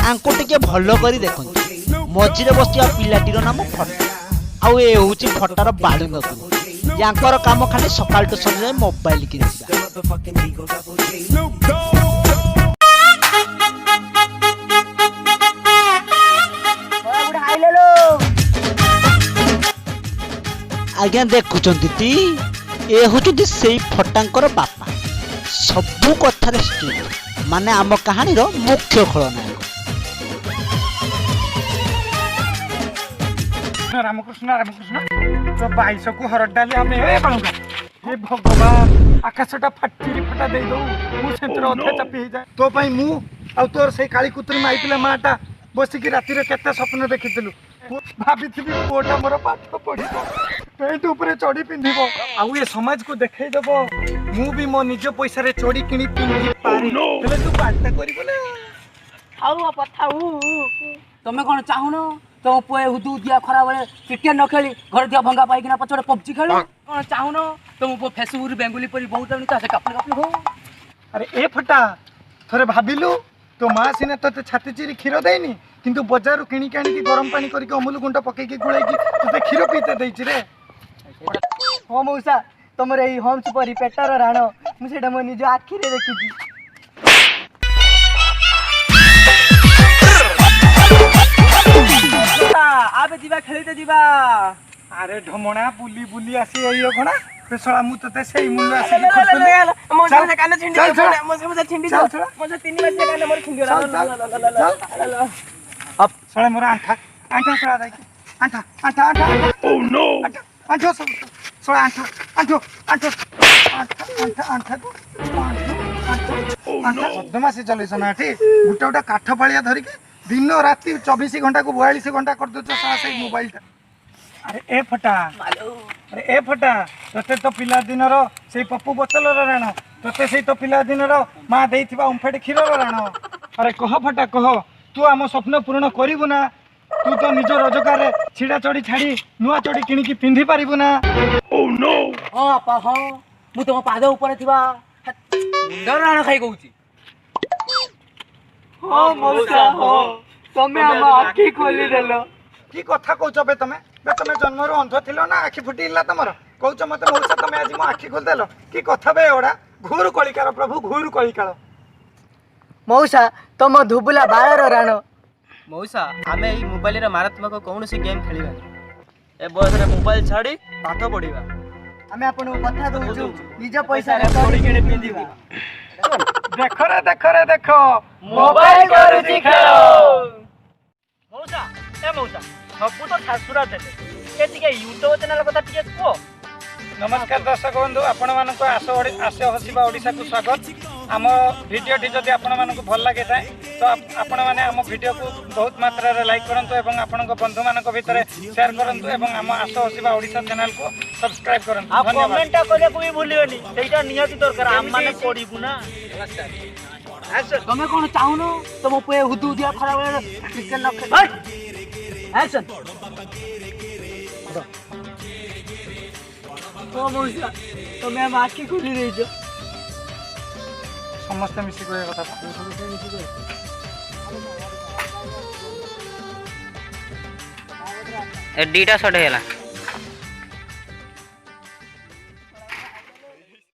आंको टिके भलो करी देखंतु मझिरे बसिया पिलाटीर नाम फटा आउ ए होउची फटार बालुंगा को यांकर काम खाली सकाल टू संजे मोबाइल किनिबा। आज्ञा देखुचंती ती ए होचुंती सेई फटांकर बापा सबु कथारे स्ट्रिक्ट माने आम कहानी रो मुख्य खलनायक। रामकृष्ण रामकृष्ण तो बाईस को हरड डाली हमें ए बालुंगा हे भगवान आकाशटा फाटी फटा दे दो मु सेंटर अधे चापी हे जाए तो पई मु आ तोर से काली कुतरी माइतिला माटा बसी की राती रे केते सपन देखितलु भाबिथिबी पुओटा मोर पाठ पढिबो पेट ऊपर चढ़ी पिंधिबो आउ ए समाज को देखाई देबो मु भी मो निज पैसा रे चढ़ी किनी पिंधि पारे हेले तू बाटा करिबो ना आउ पथाऊ तमे कोन चाहुनो तो पुए हुदू दिया खरा बेले क्रिकेट न खेली घर दिया भंगा पाइकिना पछड़े पबजी खेलो कोन चाहुनो तुम पो फेसबुक रे बेंगुली परी बहुत आनी तासे कापले कापले हो। अरे ए फटा थरे भाबिलु तो माँ सिने तो छाती चिरी क्षीर देनी किंतु बजार किणी के आनी गरम पानी करके अमूल गुंड पकईकी गुड़ाई तुझे क्षीर पीते देछि रे। हो मौसा तमरे एई हम्स परी पेटर राण मु सेटा मो निज आखि रे देखिजी। आबे दिबा खेलिते दिबा। अरे ढमणा बुली बुली आसी एइयो घणा पेसळा मु तते सेई मूल्य आसी खर्च मो से काने छिंडी मो से छिंडी मो से 3 बार से काने मोर छिंडी अब सळे मोर आंठा आंठा सळा दाई आंठा आंठा आंठा ओह नो आंठा आंठा सळे आंठा आंठा आंठा आंठा आंठा ओह नो बदमाशी चले सनाठी गुटा गुटा काठ पालिया धरि के दिन राति 24 घंटा को 42 घंटा कर दो सळा से मोबाइल ता। अरे ए फटा अरे ए फटा तते तो पिला दिन रो से पप्पू बोतल रो राण तते से तो पिला दिन रो मां देइथिबा उम्फेड खीर रो राण। अरे कह फटा कह तू आम स्वप्न पूर्ण करिबु ना तू तो निज रोजगार रे छिड़ा चढ़ी छाड़ी नुआ चढ़ी किणी की पिंधि पारिबु ना। ओह नो हां आपा हां मु तुम पाद ऊपर थिबा मुंडर राण खाई कहूची। हां मौसा हो तमे हम आखी खोली देलो की कथा कहउछ बे तमे जन्म रो अंध थिलो ना आखी फुटिला तमर कहउछ मते मौसा तमे आज मो आखी खोल देलो की कथा बे ओडा घूर कलिकार प्रभु घूर कलिकार। मौसा तुम धुबुला बाळर राण मौसा आमे एई मोबाइल रे मारात्मक कौनसी गेम खेलिबा ए बयस रे मोबाइल छाड़ी पाठ पढिबा हमें अपन कथा दउछु निज पैसा रे पढी के पिंदिबा। देखो रे देखो मोबाइल करूची खेलो मौसा ए मौसा सब तो ठासुरा देले ए टिके यूट्यूब चैनल कथा टिके को। नमस्कार दर्शक बंधु आपण मानक आस हसिबा ओडिशा को स्वागत। आम भिडियो जदि आपण मानक भल लगे तो आपण माने आम भिडियो को बहुत मात्रा रे लाइक करंतु एवं आपण बंधु मानक भितर शेयर करंतु एवं आम आस हसिबा ओडिशा चैनल को सब्सक्राइब करंतु। आप कमेंट करे को भी भूलियोनी सेटा नियति दरकार हम माने पढिबु ना। नमस्कार तमे कोन चाहुनो तुम पुए हुदू दिया खरा बेले क्रिकेट न खेल एक्शन ओ मौसा तमे हम आखी खोली देजो समस्त मिसी को कथा ए डीटा शॉट हैला